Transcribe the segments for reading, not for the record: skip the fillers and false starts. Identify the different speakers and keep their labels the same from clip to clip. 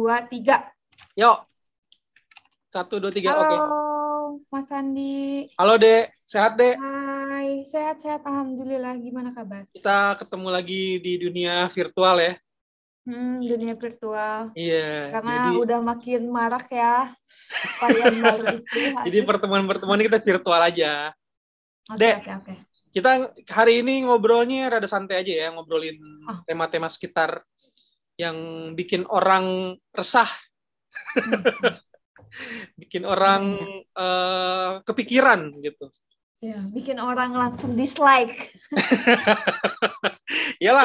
Speaker 1: 2, 3.
Speaker 2: Yuk. 1, 2, 3.
Speaker 1: Halo,
Speaker 2: Oke.
Speaker 1: Mas Andi.
Speaker 2: Halo, Dek. Sehat, Dek?
Speaker 1: Hai, sehat-sehat. Alhamdulillah. Gimana kabar?
Speaker 2: Kita ketemu lagi di dunia virtual ya.
Speaker 1: Dunia virtual.
Speaker 2: Iya,
Speaker 1: Karena udah makin marak ya varian baru itu.
Speaker 2: jadi pertemuan-pertemuan kita virtual aja. Dek,
Speaker 1: Oke.
Speaker 2: kita hari ini ngobrolnya rada santai aja ya, ngobrolin tema-tema sekitar yang bikin orang resah. Bikin orang kepikiran gitu.
Speaker 1: Ya, bikin orang langsung dislike.
Speaker 2: Iyalah.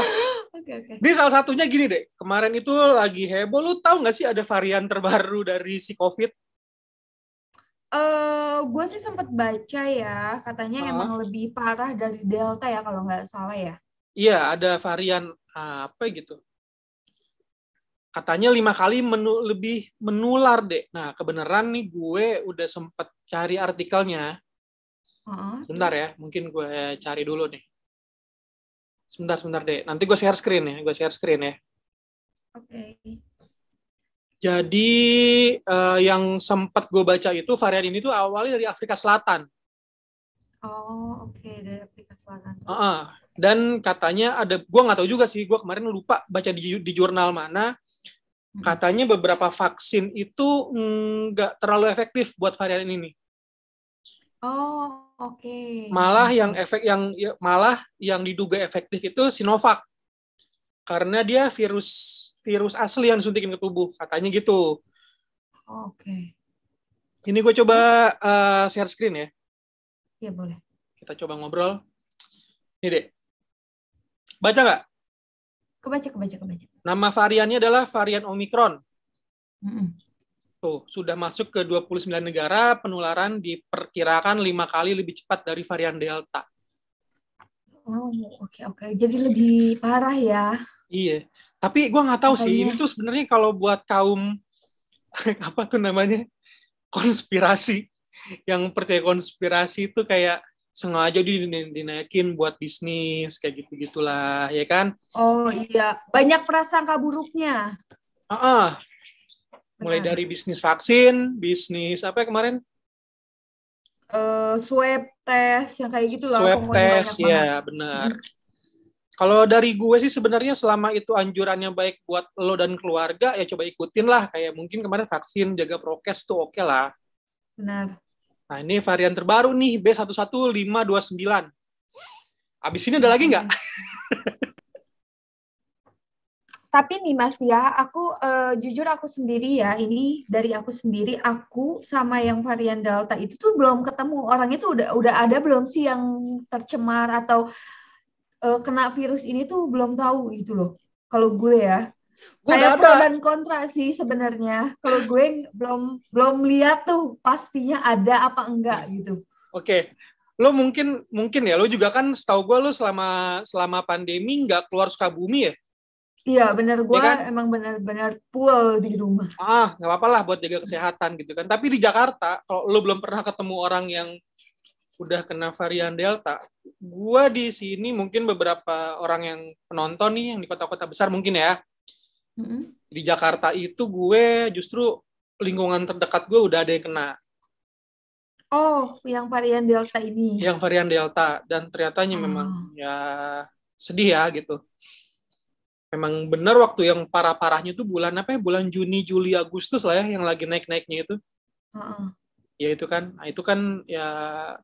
Speaker 1: Oke.
Speaker 2: Ini salah satunya gini deh. Kemarin itu lagi heboh. Lu tahu nggak sih ada varian terbaru dari si COVID?
Speaker 1: Gue sih sempat baca ya. Katanya emang lebih parah dari Delta ya kalau nggak salah ya.
Speaker 2: Iya, ada varian apa gitu. Katanya 5 kali lebih menular deh. Nah, kebenaran nih gue udah sempat cari artikelnya. Sebentar ya, mungkin gue cari dulu nih. Sebentar deh. Nanti gue share screen ya.
Speaker 1: Oke.
Speaker 2: Jadi yang sempat gue baca itu varian ini tuh awalnya dari Afrika Selatan.
Speaker 1: Oh, oke. Dari Afrika Selatan.
Speaker 2: Dan katanya ada, gue nggak tahu juga sih, gue kemarin lupa baca di jurnal mana, katanya beberapa vaksin itu nggak terlalu efektif buat varian ini.
Speaker 1: Oh, oke.
Speaker 2: Malah yang diduga efektif itu Sinovac, karena dia virus asli yang disuntikin ke tubuh, katanya gitu.
Speaker 1: Oke.
Speaker 2: Ini gue coba share screen ya.
Speaker 1: Iya, boleh.
Speaker 2: Kita coba ngobrol. Ini deh. Baca nggak?
Speaker 1: Kebaca.
Speaker 2: Nama variannya adalah varian Omicron. Tuh, sudah masuk ke 29 negara, penularan diperkirakan 5 kali lebih cepat dari varian Delta.
Speaker 1: Oh, oke. Jadi lebih parah ya.
Speaker 2: Iya. Tapi gue nggak tahu sih, ini tuh sebenarnya kalau buat kaum apa tuh namanya? Konspirasi. Yang percaya konspirasi itu kayak sengaja dinaikin buat bisnis kayak gitu-gitulah, ya kan?
Speaker 1: Oh iya, banyak prasangka buruknya.
Speaker 2: Mulai dari bisnis vaksin, bisnis apa kemarin?
Speaker 1: Swab test yang kayak gitulah.
Speaker 2: Swab test, ya benar. Kalau dari gue sih sebenarnya selama itu anjurannya baik buat lo dan keluarga, ya coba ikutin lah. Kayak mungkin kemarin vaksin, jaga prokes tuh oke lah.
Speaker 1: Benar.
Speaker 2: Nah ini varian terbaru nih, B11529. Abis ini ada lagi nggak?
Speaker 1: Tapi nih Mas ya, aku jujur aku sendiri ya, ini dari aku sendiri, aku sama yang varian Delta itu tuh belum ketemu. Orang itu udah ada belum sih yang tercemar atau kena virus ini tuh belum tahu gitu loh. Kalau gue ya. Kayak pro dan kontra sih sebenarnya. Kalau gue belum lihat tuh pastinya ada apa enggak gitu.
Speaker 2: Oke. Lo mungkin ya, lo juga kan setahu gue lo selama pandemi nggak keluar Sukabumi ya?
Speaker 1: Iya, benar, gue
Speaker 2: ya kan?
Speaker 1: emang benar-benar full di rumah.
Speaker 2: Nggak apa-apa lah buat jaga kesehatan gitu kan. Tapi di Jakarta, kalau lo belum pernah ketemu orang yang udah kena varian Delta, gue di sini mungkin beberapa orang yang penonton nih yang di kota-kota besar mungkin ya. Di Jakarta itu gue justru lingkungan terdekat gue udah ada yang kena.
Speaker 1: Oh, yang varian Delta ini.
Speaker 2: Yang varian Delta, dan ternyatanya memang ya sedih ya gitu. Memang benar waktu yang parah-parahnya itu bulan apa ya? Bulan Juni, Juli, Agustus lah ya, yang lagi naik-naiknya itu. Ya itu kan. Nah, itu kan ya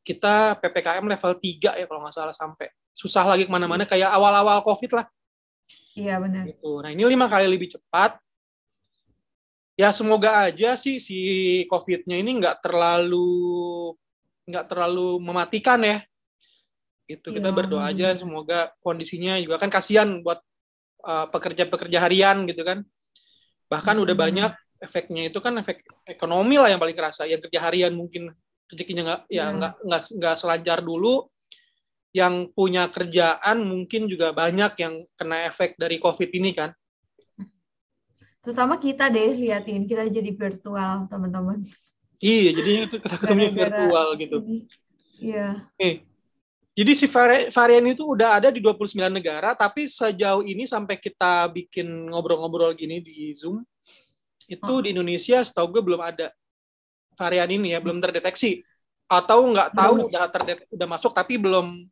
Speaker 2: kita PPKM level 3 ya kalau nggak salah, sampai susah lagi kemana-mana kayak awal-awal COVID lah.
Speaker 1: Iya benar.
Speaker 2: Gitu. Nah ini 5 kali lebih cepat. Ya semoga aja sih si COVID-nya ini nggak terlalu mematikan ya. Gitu. Kita berdoa aja semoga kondisinya juga kan kasihan buat pekerja-pekerja harian gitu kan. Bahkan udah banyak efeknya itu kan efek ekonomi lah yang paling kerasa. Yang kerja harian mungkin rezekinya nggak selancar dulu. Yang punya kerjaan mungkin juga banyak yang kena efek dari COVID ini kan.
Speaker 1: Terutama kita deh, liatin kita jadi virtual teman-teman.
Speaker 2: Iya, jadinya kita ketemunya virtual gitu.
Speaker 1: Iya.
Speaker 2: Jadi si varian itu udah ada di 29 negara, tapi sejauh ini sampai kita bikin ngobrol-ngobrol gini di Zoom, Itu di Indonesia setahu gue belum ada varian ini ya, belum terdeteksi. Atau nggak tahu udah masuk tapi belum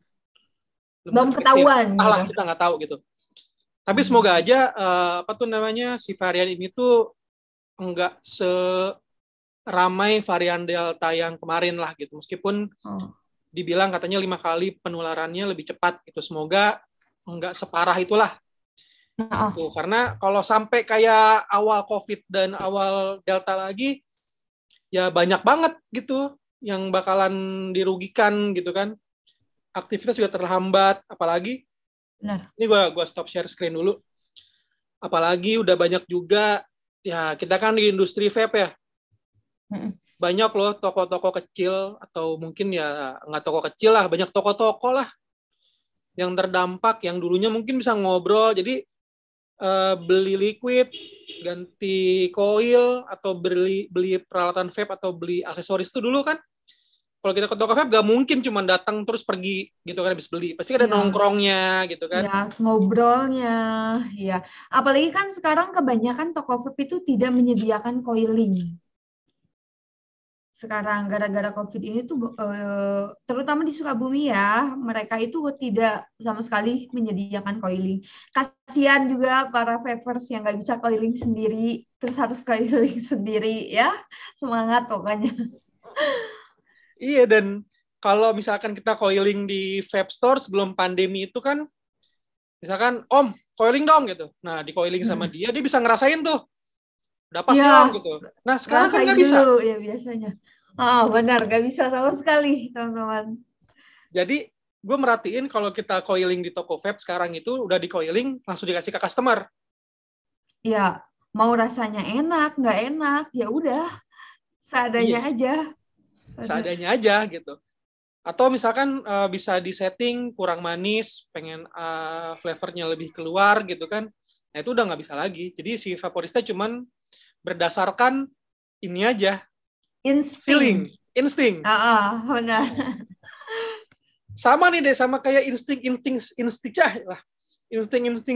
Speaker 1: ketahuan.
Speaker 2: Lah, kita nggak tahu gitu. Tapi semoga aja si varian ini tuh nggak seramai varian Delta yang kemarin lah gitu. Meskipun dibilang katanya 5 kali penularannya lebih cepat gitu. Semoga nggak separah itulah. Gitu. Karena kalau sampai kayak awal COVID dan awal Delta lagi, ya banyak banget gitu yang bakalan dirugikan gitu kan. Aktivitas juga terhambat, apalagi ini gue stop share screen dulu. Apalagi udah banyak juga, ya kita kan di industri vape ya, banyak loh toko-toko kecil atau mungkin ya nggak toko kecil lah, banyak toko-toko lah yang terdampak, yang dulunya mungkin bisa ngobrol, jadi beli liquid, ganti coil, atau beli peralatan vape atau beli aksesoris itu dulu kan. Kalau kita ke toko vape gak mungkin cuma datang terus pergi gitu kan habis beli. Pasti ada nongkrongnya gitu kan.
Speaker 1: Ya, ngobrolnya. Ya. Apalagi kan sekarang kebanyakan toko vape itu tidak menyediakan coiling. Sekarang gara-gara COVID ini tuh terutama di Sukabumi ya, mereka itu tidak sama sekali menyediakan coiling. Kasihan juga para vapers yang nggak bisa coiling sendiri, terus harus coiling sendiri ya. Semangat pokoknya.
Speaker 2: Iya, dan kalau misalkan kita coiling di vape store sebelum pandemi itu kan, misalkan Om coiling dong gitu. Nah di coiling sama dia bisa ngerasain tuh. Udah pas dong gitu. Nah sekarang kan nggak bisa.
Speaker 1: Ya biasanya. Oh benar, nggak bisa sama sekali teman-teman.
Speaker 2: Jadi gue merhatiin kalau kita coiling di toko vape sekarang itu udah di coiling langsung dikasih ke customer.
Speaker 1: Ya mau rasanya enak nggak enak ya udah seadanya aja.
Speaker 2: Seadanya aja gitu. Atau misalkan bisa disetting kurang manis, pengen flavornya lebih keluar gitu kan. Nah itu udah nggak bisa lagi. Jadi si vaporista cuman berdasarkan ini aja. Feeling, insting.
Speaker 1: Benar.
Speaker 2: Sama nih deh, sama kayak insting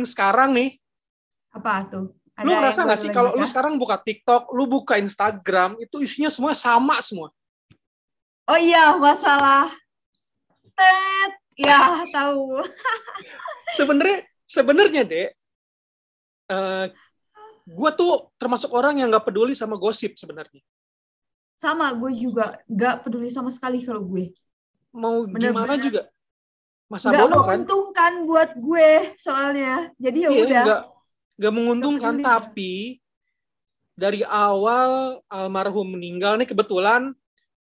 Speaker 2: sekarang nih.
Speaker 1: Apa tuh?
Speaker 2: Lu ngerasa nggak sih kalau lu sekarang buka TikTok, lu buka Instagram, itu isinya semua sama semua.
Speaker 1: Oh iya, masalah ya tahu.
Speaker 2: Sebenarnya deh, gue tuh termasuk orang yang nggak peduli sama gosip sebenarnya.
Speaker 1: Sama, gue juga nggak peduli sama sekali kalau gue.
Speaker 2: Mau gimana juga. Masa
Speaker 1: nggak
Speaker 2: bodoh kan?
Speaker 1: menguntungkan buat gue soalnya. Jadi ya udah.
Speaker 2: Nggak menguntungkan, tapi dari awal almarhum meninggal nih kebetulan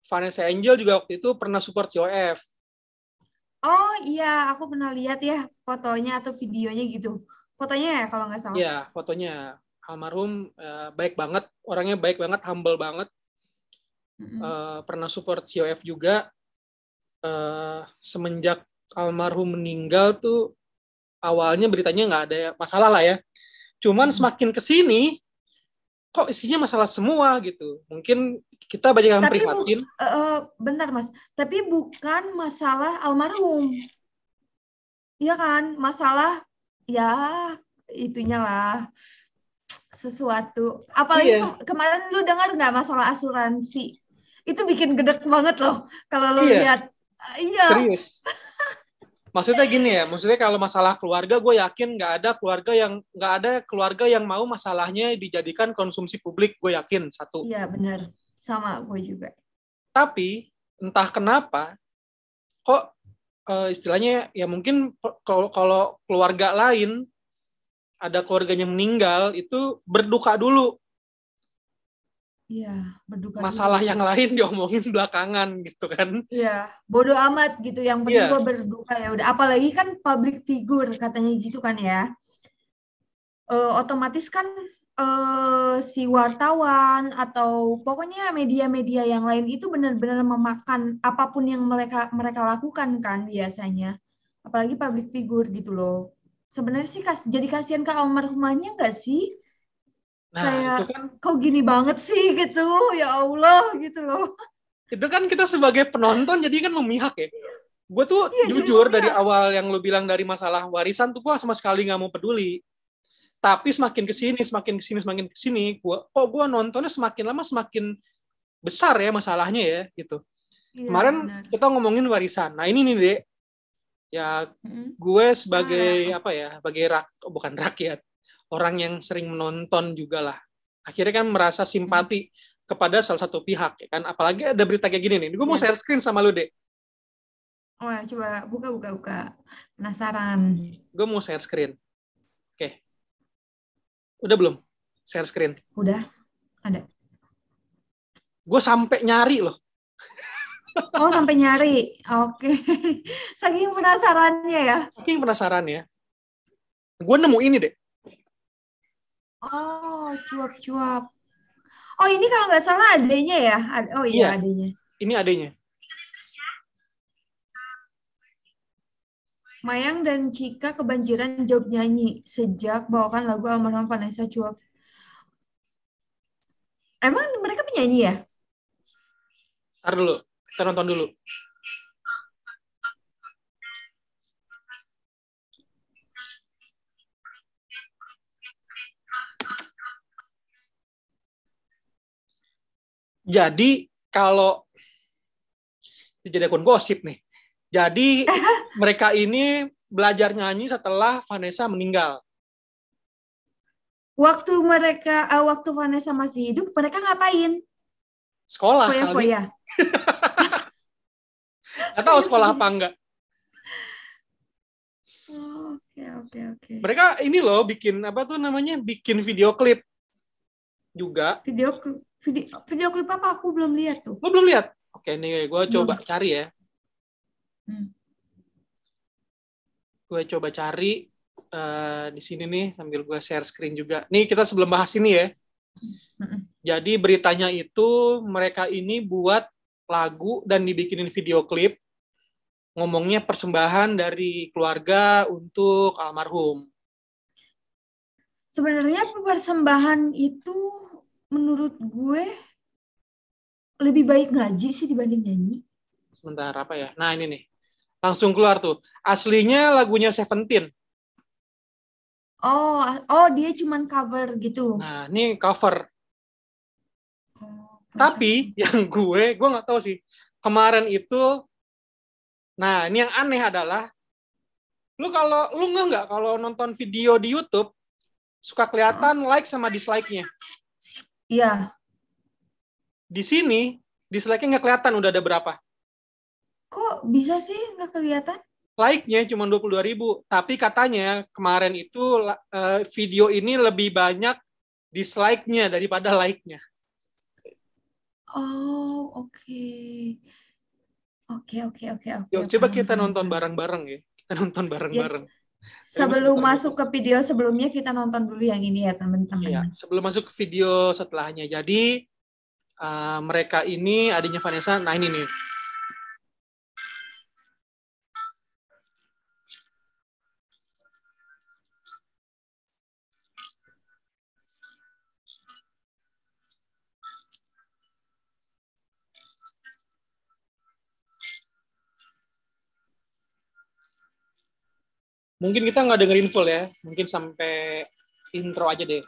Speaker 2: Vanessa Angel juga waktu itu pernah support COF.
Speaker 1: Oh iya, aku pernah lihat ya fotonya atau videonya gitu. Fotonya ya kalau nggak salah.
Speaker 2: Iya, fotonya. Almarhum baik banget, orangnya baik banget, humble banget. Pernah support COF juga. Semenjak almarhum meninggal tuh awalnya beritanya nggak ada masalah lah ya. Cuman semakin kesini kok isinya masalah semua gitu. Mungkin kita banyak yang prihatin.
Speaker 1: Bentar Mas, tapi bukan masalah almarhum. Iya kan, masalah ya itunya lah sesuatu. Apalagi kemarin lu dengar nggak masalah asuransi? Itu bikin gedek banget loh kalau lu lihat. Iya.
Speaker 2: Serius. Maksudnya gini ya, maksudnya kalau masalah keluarga, gue yakin nggak ada keluarga yang mau masalahnya dijadikan konsumsi publik, gue yakin satu.
Speaker 1: Iya benar, sama gue juga.
Speaker 2: Tapi entah kenapa, kok istilahnya ya mungkin kalau keluarga lain ada keluarganya meninggal itu berduka dulu.
Speaker 1: Iya, berduka.
Speaker 2: Masalah yang lain diomongin belakangan gitu kan.
Speaker 1: Iya, bodo amat gitu. Yang penting gue berduka ya udah. Apalagi kan public figure katanya gitu kan ya. Otomatis kan si wartawan atau pokoknya media-media yang lain itu benar-benar memakan apapun yang mereka lakukan kan biasanya. Apalagi public figure gitu loh. Sebenarnya sih jadi kasihan ke almarhumahnya nggak sih?
Speaker 2: Nah,
Speaker 1: kayak
Speaker 2: itu kan
Speaker 1: kok gini banget sih gitu, ya Allah gitu loh.
Speaker 2: Itu kan kita sebagai penonton jadi kan memihak ya. Gue tuh jujur dari awal yang lu bilang dari masalah warisan tuh gue sama sekali nggak mau peduli. Tapi semakin kesini, gue nontonnya semakin lama semakin besar ya masalahnya ya gitu.
Speaker 1: Iya,
Speaker 2: Kemarin
Speaker 1: benar.
Speaker 2: kita ngomongin warisan. Nah ini nih Dek, ya gue sebagai apa ya, sebagai bukan rakyat, orang yang sering menonton juga lah. Akhirnya kan merasa simpati kepada salah satu pihak, ya kan. Apalagi ada berita kayak gini nih. Gue mau share screen sama lu Dek.
Speaker 1: Oh ya, coba buka. Penasaran.
Speaker 2: Gue mau share screen. Oke. Udah belum? Share screen.
Speaker 1: Udah, ada.
Speaker 2: Gue sampai nyari loh.
Speaker 1: Oh, sampai nyari. Oke. Saking penasarannya ya.
Speaker 2: Saking penasaran ya. Gue nemu ini deh.
Speaker 1: Oh, cuap-cuap. Oh, ini kalau nggak salah adanya ya? Oh iya, adanya.
Speaker 2: Ini adanya.
Speaker 1: Mayang dan Cika kebanjiran job nyanyi sejak bawakan lagu almarhum Vanessa Cuap. Emang mereka penyanyi ya?
Speaker 2: Ntar dulu, kita nonton dulu. Jadi kalau jadi akun gosip nih. Jadi mereka ini belajar nyanyi setelah Vanessa meninggal.
Speaker 1: Waktu Vanessa masih hidup, mereka ngapain?
Speaker 2: Sekolah kali.
Speaker 1: Foya-foya.
Speaker 2: Nggak tahu sekolah apa enggak.
Speaker 1: Oke.
Speaker 2: Mereka ini loh bikin apa tuh namanya? Bikin video klip juga.
Speaker 1: Video klip apa? Aku belum lihat tuh.
Speaker 2: Lo belum lihat? Oke, nih gue coba cari ya. Gue coba cari di sini nih sambil gue share screen juga. Nih kita sebelum bahas ini ya. Jadi beritanya itu mereka ini buat lagu dan dibikinin video klip ngomongnya persembahan dari keluarga untuk almarhum.
Speaker 1: Sebenarnya persembahan itu menurut gue lebih baik ngaji sih dibanding nyanyi.
Speaker 2: Sebentar apa ya? Nah ini nih. Langsung keluar tuh. Aslinya lagunya Seventeen.
Speaker 1: Oh, dia cuman cover gitu.
Speaker 2: Nah, ini cover. Tapi yang gue nggak tahu sih. Kemarin itu, nah ini yang aneh adalah, lu nggak kalau nonton video di YouTube suka kelihatan like sama dislike-nya.
Speaker 1: Iya.
Speaker 2: Di sini dislike-nya nggak kelihatan udah ada berapa.
Speaker 1: Kok bisa sih nggak kelihatan?
Speaker 2: Like-nya cuma 22.000, tapi katanya kemarin itu video ini lebih banyak dislike-nya daripada like-nya.
Speaker 1: Oh, oke. Oke.
Speaker 2: Yuk, coba kita nonton bareng-bareng ya. Kita nonton bareng-bareng.
Speaker 1: Ya, sebelum masuk ke video sebelumnya, kita nonton dulu yang ini ya, teman-teman.
Speaker 2: Iya, sebelum masuk ke video setelahnya. Jadi, mereka ini adiknya Vanessa, nah ini nih. Mungkin kita nggak dengerin full ya. Mungkin sampai intro aja deh.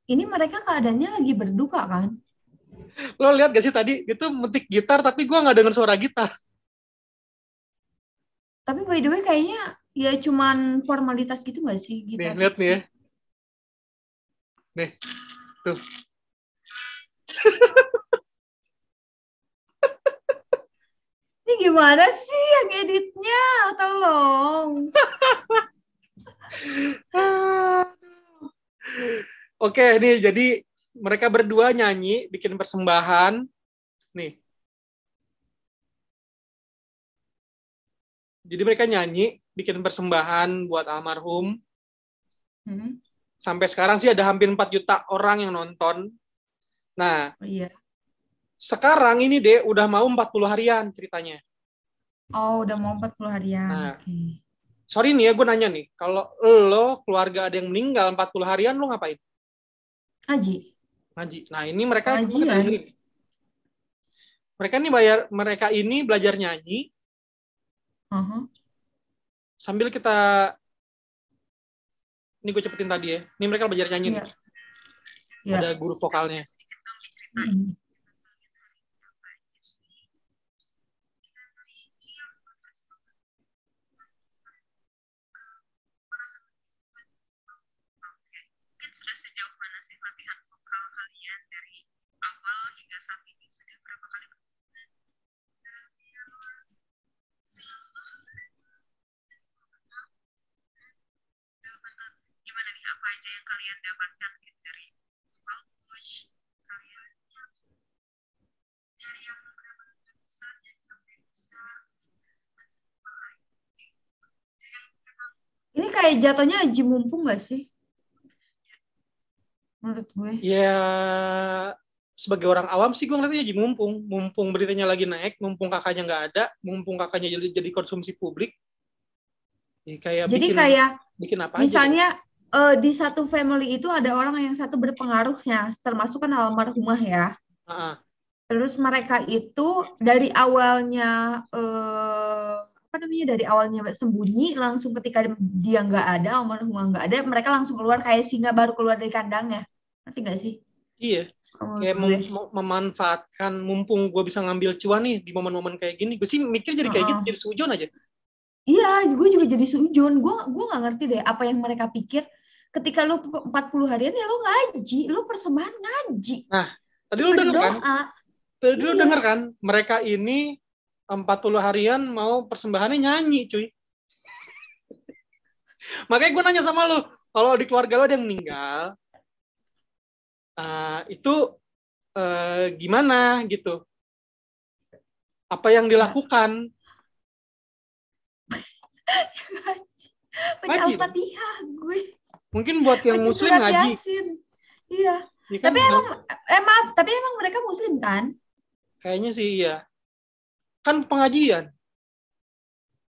Speaker 1: Ini mereka keadaannya lagi berduka kan?
Speaker 2: Lo lihat gak sih tadi itu metik gitar tapi gue nggak denger suara gitar.
Speaker 1: Tapi by the way kayaknya ya cuman formalitas gitu nggak sih gitar?
Speaker 2: Nih, lihat nih ya. Nih, tuh.
Speaker 1: Ini gimana sih yang editnya? Tolong.
Speaker 2: Oke, nih jadi mereka berdua nyanyi, bikin persembahan. Nih. Jadi mereka nyanyi, bikin persembahan buat almarhum. Sampai sekarang sih ada hampir 4 juta orang yang nonton. Nah,
Speaker 1: Iya.
Speaker 2: sekarang ini deh udah mau 40 harian ceritanya.
Speaker 1: Oh, udah mau 40 harian.
Speaker 2: Nah,
Speaker 1: Oke.
Speaker 2: sorry nih ya, gue nanya nih, kalau lo keluarga ada yang meninggal 40 harian, lo ngapain?
Speaker 1: Ngaji.
Speaker 2: Ngaji. Nah, ini mereka kita
Speaker 1: Pengajian.
Speaker 2: dengerin. Mereka ini belajar nyanyi sambil kita, ini gue cepetin tadi ya. Ini mereka belajar nyanyi nih.
Speaker 1: Iya.
Speaker 2: Ada guru vokalnya.
Speaker 3: Sudah sejauh mana sih latihan vokal kalian dari awal hingga saat ini? Sudah berapa kali? Gimana nih, apa aja yang kalian dapatkan dari vokal coach kalian? Dari yang beberapa besar dan sampai bisa.
Speaker 1: Ini kayak jatuhnya haji mumpung nggak sih? Menurut gue.
Speaker 2: Ya, sebagai orang awam sih gue ngeliatnya haji mumpung. Mumpung beritanya lagi naik, mumpung kakaknya nggak ada, mumpung kakaknya jadi konsumsi publik. Ya, kayak
Speaker 1: jadi kayak
Speaker 2: bikin apa
Speaker 1: misalnya
Speaker 2: aja,
Speaker 1: di satu family itu ada orang yang satu berpengaruhnya, termasuk kan almarhumah ya. Terus mereka itu dari awalnya dari awalnya sembunyi, langsung ketika dia nggak ada, almarhumah nggak ada, mereka langsung keluar kayak singa baru keluar dari kandangnya. Ngerti nggak sih?
Speaker 2: Iya. Kayak memanfaatkan mumpung gue bisa ngambil cuan nih di momen-momen kayak gini. Gue sih mikir jadi kayak gitu, jadi sujon aja.
Speaker 1: Iya, gue juga jadi sujon. Gue nggak ngerti deh apa yang mereka pikir ketika lu 40 harian ya lu ngaji, lu persembahan ngaji.
Speaker 2: Nah, tadi lu denger kan? Tadi lu denger kan? Mereka ini 40 harian mau persembahannya nyanyi, cuy. Makanya gue nanya sama lu, kalau di keluarga lu ada yang meninggal, itu gimana gitu? Apa yang dilakukan?
Speaker 1: Baca Al-Fatihah gue.
Speaker 2: Mungkin buat yang muslim ngaji.
Speaker 1: Iya. Ya kan? Tapi emang mereka muslim kan?
Speaker 2: Kayaknya sih iya. Kan pengajian.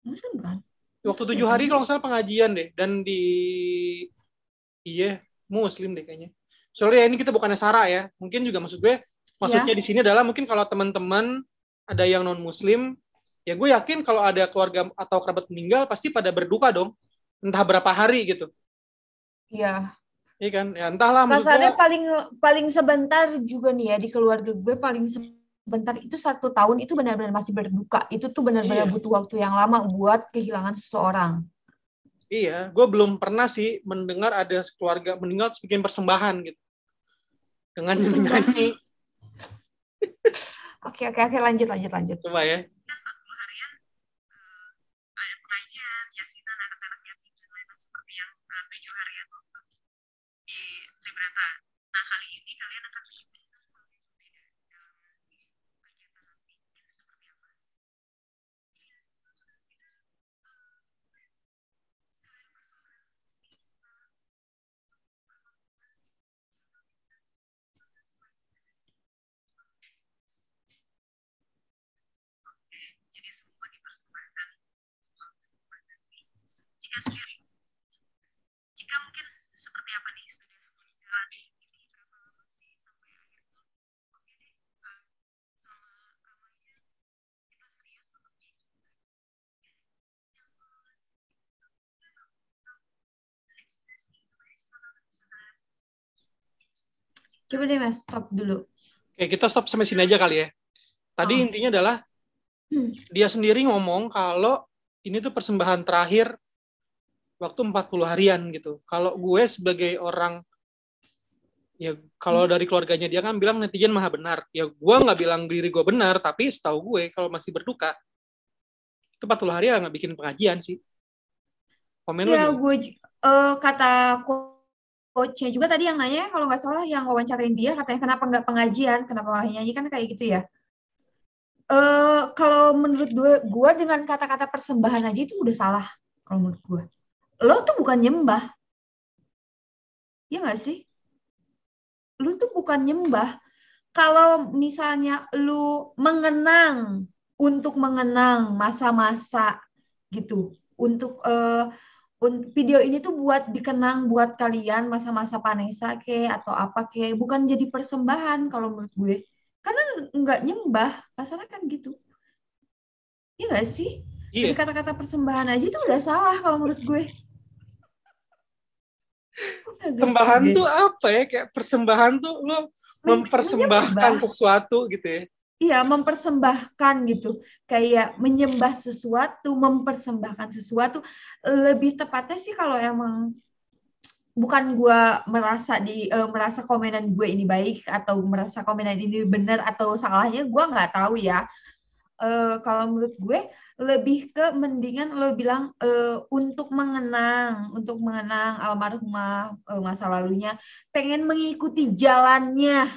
Speaker 1: Muslim kan?
Speaker 2: Waktu 7 hari kalau nggak salah pengajian deh. Dan muslim deh kayaknya. Soalnya ini kita bukannya sara ya. Mungkin juga maksudnya di sini adalah mungkin kalau teman-teman ada yang non muslim, ya gue yakin kalau ada keluarga atau kerabat meninggal pasti pada berduka dong. Entah berapa hari gitu.
Speaker 1: Iya.
Speaker 2: Iya kan? Ya entahlah.
Speaker 1: Kasarnya paling sebentar juga nih ya di keluarga gue, paling sebentar itu 1 tahun itu benar-benar masih berduka. Itu tuh benar-benar butuh waktu yang lama buat kehilangan seseorang.
Speaker 2: Iya, gue belum pernah sih mendengar ada keluarga meninggal terus bikin persembahan gitu. Dengan menyanyi.
Speaker 1: Oke, lanjut.
Speaker 2: Coba ya.
Speaker 3: Ada pengajian, yasinan, anak-anak yatim, dan lain-lain seperti yang 7 harian di Tribrata. Nah, kali ini kalian akan jika mungkin seperti apa nih sudah menjalani ini berapa lama sih sampai akhir tuh oke deh sama kamarnya kita serius untuk jadi
Speaker 1: coba deh Mas stop dulu.
Speaker 2: Oke, kita stop sampai sini aja kali ya. Tadi intinya adalah dia sendiri ngomong kalau ini tuh persembahan terakhir waktu 40 harian gitu. Kalau gue sebagai orang, ya kalau dari keluarganya dia kan bilang netizen maha benar. Ya gue nggak bilang diri gue benar, tapi setahu gue kalau masih berduka, itu 40 hari nggak bikin pengajian sih. Komen
Speaker 1: ya gue kata coachnya juga tadi yang nanya, kalau nggak salah yang wawancarain dia, katanya kenapa nggak pengajian, kenapa malah nyanyi, kan kayak gitu ya. Kalau menurut gue dengan kata-kata persembahan aja itu udah salah. Kalau menurut gue, lo tuh bukan nyembah, ya nggak sih? Lu tuh bukan nyembah. Kalau misalnya lu untuk mengenang masa-masa gitu, video ini tuh buat dikenang buat kalian masa-masa Vanessa atau apa bukan jadi persembahan kalau menurut gue. Karena nggak nyembah, kasarnya kan gitu. Iya nggak sih? Dari
Speaker 2: Iya.
Speaker 1: kata-kata persembahan aja tuh udah salah kalau menurut gue.
Speaker 2: Persembahan tuh apa ya? Kayak persembahan tuh lo mempersembahkan
Speaker 1: menyembah.
Speaker 2: sesuatu gitu ya.
Speaker 1: Iya, mempersembahkan gitu. Kayak menyembah sesuatu, mempersembahkan sesuatu. Lebih tepatnya sih kalau emang bukan gue merasa komenan gue ini baik atau merasa komenan ini benar atau salahnya, gue nggak tahu ya. Kalau menurut gue lebih ke mendingan lo bilang untuk mengenang almarhumah masa lalunya, pengen mengikuti jalannya.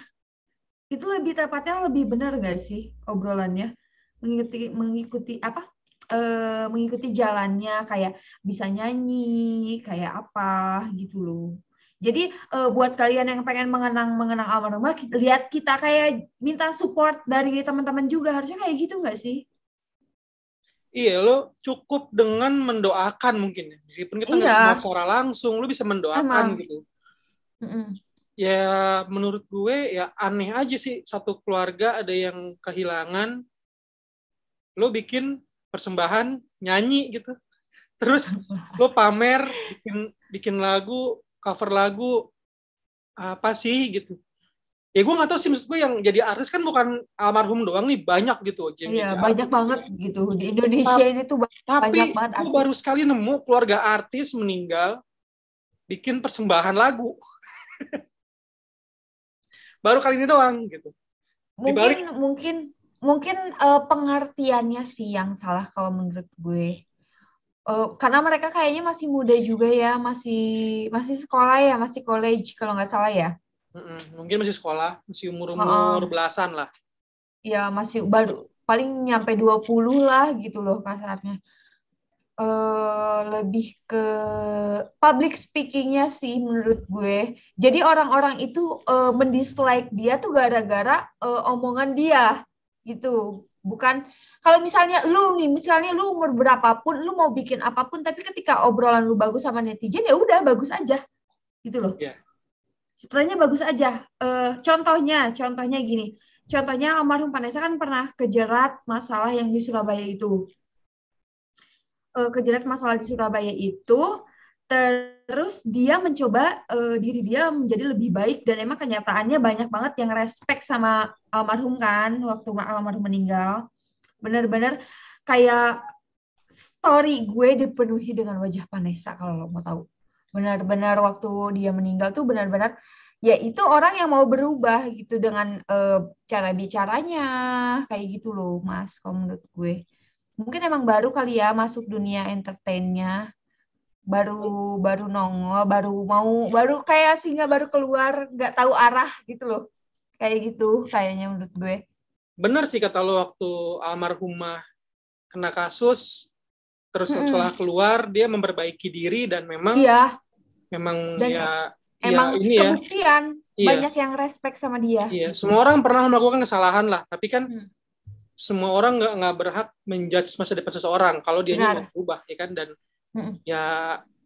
Speaker 1: Itu lebih tepatnya lebih benar nggak sih obrolannya? Mengikuti apa? Mengikuti jalannya, kayak bisa nyanyi, kayak apa gitu loh. Jadi buat kalian yang pengen mengenang almarhumah, lihat kita kayak minta support dari teman-teman juga, harusnya kayak gitu nggak sih?
Speaker 2: Iya, lo cukup dengan mendoakan mungkin ya. Meskipun kita nggak
Speaker 1: Iya,
Speaker 2: bisa secara langsung, lo bisa mendoakan
Speaker 1: emang.
Speaker 2: gitu.
Speaker 1: Mm-mm.
Speaker 2: Ya menurut gue ya aneh aja sih, satu keluarga ada yang kehilangan, lo bikin persembahan nyanyi gitu, terus lo pamer bikin bikin lagu, cover lagu, apa sih gitu. Ya gue nggak tahu sih, maksud gue yang jadi artis kan bukan almarhum doang nih, banyak gitu yang
Speaker 1: Iya,
Speaker 2: jadi
Speaker 1: banyak
Speaker 2: artis
Speaker 1: banget
Speaker 2: gitu.
Speaker 1: gitu. Di Indonesia ini tuh banyak
Speaker 2: Tapi
Speaker 1: banget
Speaker 2: gue
Speaker 1: artis.
Speaker 2: baru sekali nemu keluarga artis meninggal bikin persembahan lagu, baru kali ini doang gitu.
Speaker 1: Mungkin
Speaker 2: Dibalik
Speaker 1: mungkin mungkin pengertiannya sih yang salah kalau menurut gue. Karena mereka kayaknya masih muda juga ya, masih masih sekolah ya, masih college kalau nggak salah ya.
Speaker 2: mungkin masih sekolah, masih umur-umur
Speaker 1: Heeh.
Speaker 2: belasan lah.
Speaker 1: Ya masih baru paling nyampe 20 lah gitu loh kasarnya. Lebih ke public speakingnya sih menurut gue. Jadi orang-orang itu mendislike dia tuh gara-gara omongan dia gitu. Bukan kalau misalnya lu umur berapapun, lu mau bikin apapun, tapi ketika obrolan lu bagus sama netizen ya udah bagus aja gitu loh.
Speaker 2: Iya.
Speaker 1: Setelahnya bagus aja. Contohnya gini. Contohnya almarhum Vanessa kan pernah kejerat masalah yang di Surabaya itu. Kejerat masalah di Surabaya itu, terus dia mencoba diri dia menjadi lebih baik, dan emang kenyataannya banyak banget yang respect sama almarhum kan waktu almarhum meninggal. Benar-benar kayak story gue dipenuhi dengan wajah Vanessa kalau lo mau tahu. Benar-benar waktu dia meninggal tuh benar-benar ya itu orang yang mau berubah gitu dengan cara bicaranya kayak gitu loh Mas, kalau menurut gue. Mungkin emang baru kali ya masuk dunia entertainnya, baru baru nongol, baru kayak singa baru keluar, nggak tahu arah gitu loh. Kayak gitu kayaknya menurut gue.
Speaker 2: Bener sih kata lo, waktu almarhumah kena kasus, terus setelah
Speaker 1: Mm-mm.
Speaker 2: keluar dia memperbaiki diri dan memang
Speaker 1: Iya, dan
Speaker 2: ya
Speaker 1: emang
Speaker 2: ini ya,
Speaker 1: kebuktian
Speaker 2: iya,
Speaker 1: banyak yang respect sama dia
Speaker 2: iya.
Speaker 1: gitu.
Speaker 2: Semua orang pernah melakukan kesalahan lah, tapi kan
Speaker 1: Hmm,
Speaker 2: semua orang nggak berhak menjudge masa depan seseorang kalau dianya mau
Speaker 1: benar.
Speaker 2: berubah, ya kan. Dan
Speaker 1: Mm-mm.
Speaker 2: ya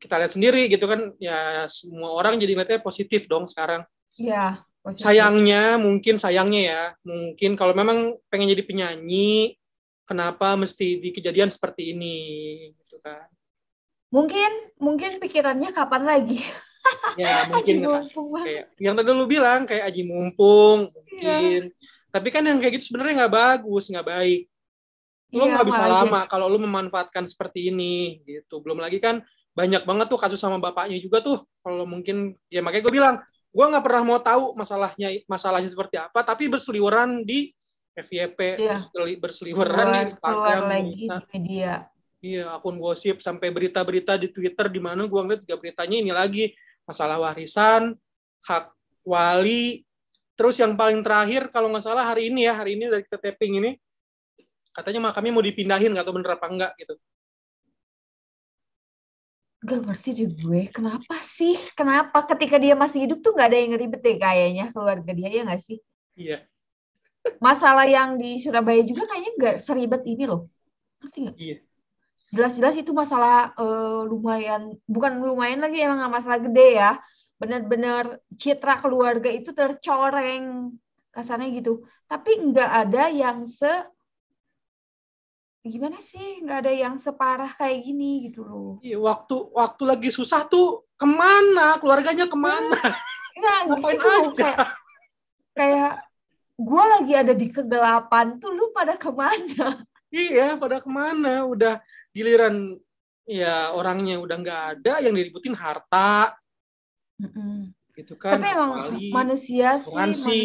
Speaker 2: kita lihat sendiri gitu kan, ya semua orang jadi ngeliatnya positif dong sekarang.
Speaker 1: Iya, positif.
Speaker 2: Sayangnya ya, mungkin kalau memang pengen jadi penyanyi, kenapa mesti di kejadian seperti ini gitu kan.
Speaker 1: Mungkin mungkin pikirannya kapan lagi?
Speaker 2: Ya
Speaker 1: Aji
Speaker 2: mungkin
Speaker 1: mumpung banget.
Speaker 2: kayak yang tadi lu bilang kayak aji mumpung
Speaker 1: Iya,
Speaker 2: mungkin, tapi kan yang kayak gitu sebenarnya nggak bagus, nggak baik. Lu
Speaker 1: iya
Speaker 2: nggak bisa
Speaker 1: malah jadi.
Speaker 2: lama kalau lu memanfaatkan seperti ini gitu. Belum lagi kan banyak banget tuh kasus sama bapaknya juga tuh, kalau mungkin ya, makanya gue bilang gue nggak pernah mau tahu masalahnya seperti apa, tapi berseliweran di FYP,
Speaker 1: Iya,
Speaker 2: berseliweran di
Speaker 1: keluar keluar
Speaker 2: Instagram,
Speaker 1: lagi
Speaker 2: berita.
Speaker 1: di media.
Speaker 2: Iya, akun gosip, sampai berita-berita di Twitter, di mana gue ngeliat juga beritanya ini lagi, masalah warisan, hak wali. Terus yang paling terakhir, kalau nggak salah hari ini dari kita taping ini, Katanya makamnya mau dipindahin, nggak tahu bener apa enggak gitu.
Speaker 1: Gak ngerti deh gue, kenapa sih? Kenapa ketika dia masih hidup tuh nggak ada yang ribet deh kayaknya keluarga dia, ya nggak sih?
Speaker 2: Iya,
Speaker 1: Masalah yang di Surabaya juga kayaknya nggak seribet ini loh. Ngerti nggak?
Speaker 2: iya.
Speaker 1: Jelas-jelas itu masalah lumayan, bukan lumayan lagi, emang nggak masalah gede ya. Benar-benar citra keluarga itu tercoreng, kasarnya gitu. Tapi nggak ada yang gimana sih? Nggak ada yang separah kayak gini gitu loh.
Speaker 2: Iya, waktu lagi susah tuh kemana? Keluarganya kemana?
Speaker 1: Nah,
Speaker 2: Ngapain
Speaker 1: gitu loh,
Speaker 2: aja?
Speaker 1: kayak gue lagi ada di kegelapan tuh, lu pada kemana?
Speaker 2: Iya, pada kemana? Udah giliran ya orangnya udah nggak ada, yang diributin harta,
Speaker 1: Mm-mm.
Speaker 2: gitu kan?
Speaker 1: Tapi emang
Speaker 2: Kecuali
Speaker 1: manusia sih,
Speaker 2: asuransi.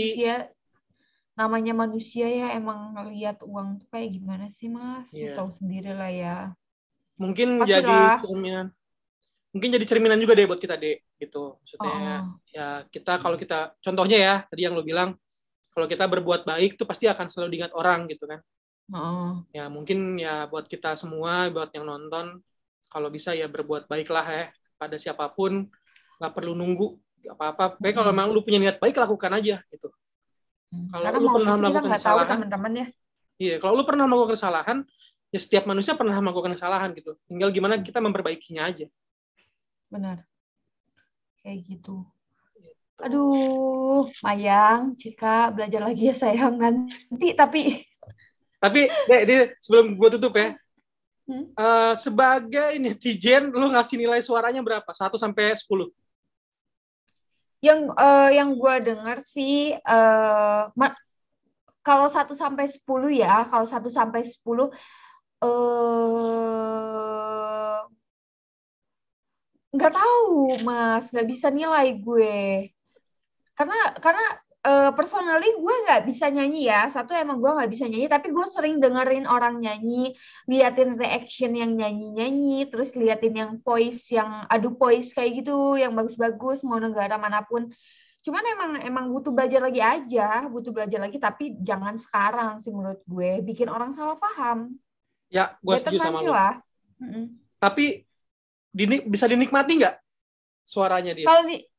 Speaker 1: namanya manusia ya, emang ngelihat uang tuh kayak gimana sih Mas? Lu
Speaker 2: Iya.
Speaker 1: tahu sendiri lah ya.
Speaker 2: Mungkin jadi
Speaker 1: Pastilah.
Speaker 2: cerminan. Mungkin jadi cerminan juga deh buat kita, Dek. Gitu. Maksudnya,
Speaker 1: Oh,
Speaker 2: ya kita kalau kita, contohnya ya, tadi yang lo bilang, kalau kita berbuat baik tuh pasti akan selalu diingat orang gitu kan.
Speaker 1: oh, oh.
Speaker 2: Ya mungkin ya buat kita semua, buat yang nonton, kalau bisa ya berbuat baiklah ya pada siapapun, nggak perlu nunggu apa-apa. Kayak kalau memang lu punya niat baik, lakukan aja gitu. Kalau
Speaker 1: Karena
Speaker 2: lu
Speaker 1: mau
Speaker 2: pernah
Speaker 1: itu kita
Speaker 2: melakukan
Speaker 1: nggak tahu
Speaker 2: kesalahan,
Speaker 1: teman-teman ya.
Speaker 2: iya, kalau lu pernah melakukan kesalahan, ya setiap manusia pernah melakukan kesalahan gitu. Tinggal gimana kita memperbaikinya aja.
Speaker 1: Benar. Kayak gitu. Aduh, Mayang, Cika, belajar lagi ya sayang nanti.
Speaker 2: Tapi, Dek, sebelum gue tutup ya,
Speaker 1: Hmm?
Speaker 2: sebagai netizen, lu ngasih nilai suaranya berapa? 1 sampai 10?
Speaker 1: Yang gue dengar sih, kalau 1 sampai 10 ya, kalau 1 sampai 10 nggak tahu Mas, nggak bisa nilai gue. Karena personally gue nggak bisa nyanyi ya. Satu, emang gue nggak bisa nyanyi, tapi gue sering dengerin orang nyanyi, liatin reaction yang nyanyi-nyanyi, terus liatin yang voice, yang adu voice kayak gitu, yang bagus-bagus mau negara manapun. Cuman emang butuh belajar lagi aja, butuh belajar lagi, tapi jangan sekarang sih menurut gue, bikin orang salah paham.
Speaker 2: Ya, gue
Speaker 1: Better
Speaker 2: setuju sama
Speaker 1: nanti
Speaker 2: lu.
Speaker 1: lah. Mm-mm.
Speaker 2: Tapi bisa dinikmati nggak suaranya dia?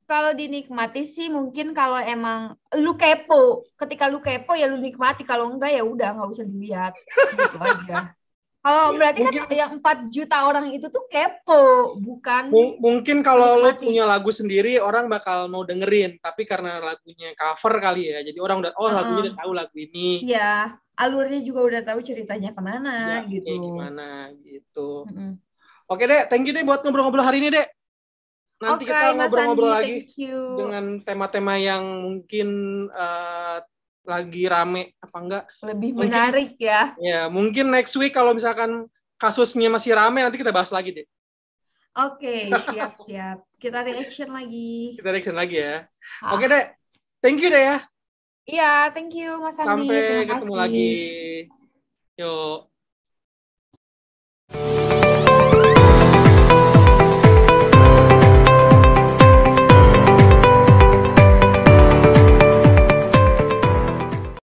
Speaker 1: Kalau dinikmati sih mungkin kalau emang lu kepo. Ketika lu kepo ya lu nikmati. Kalau enggak ya udah nggak usah dilihat. Gitu aja. Kalau berarti kan
Speaker 2: Mungkin
Speaker 1: yang 4 juta orang itu tuh kepo, bukan
Speaker 2: mungkin kalau lu
Speaker 1: menikmati.
Speaker 2: punya lagu sendiri orang bakal mau dengerin, tapi karena lagunya cover kali ya, jadi orang udah lagunya udah tahu lagu ini.
Speaker 1: Ya, alurnya juga udah tahu ceritanya kemana
Speaker 2: Ya,
Speaker 1: gitu.
Speaker 2: kayak gimana gitu.
Speaker 1: Mm-mm.
Speaker 2: Oke, Dek, thank you deh buat ngobrol-ngobrol hari ini, Dek. Nanti
Speaker 1: Oke,
Speaker 2: kita
Speaker 1: Mas
Speaker 2: ngobrol-ngobrol
Speaker 1: Andi,
Speaker 2: lagi
Speaker 1: thank you.
Speaker 2: dengan tema-tema yang mungkin lagi rame apa enggak.
Speaker 1: Lebih
Speaker 2: Mungkin
Speaker 1: menarik ya.
Speaker 2: ya, mungkin next week kalau misalkan kasusnya masih rame nanti kita bahas lagi, Dek.
Speaker 1: Oke, siap-siap. Kita reaction lagi.
Speaker 2: Kita reaction lagi ya. Oke,
Speaker 1: Ah.
Speaker 2: Dek. Thank you, Dek ya.
Speaker 1: Iya, thank you Mas Andi.
Speaker 2: Sampai
Speaker 1: Terima
Speaker 2: ketemu lagi.
Speaker 1: kasih.
Speaker 2: Yuk.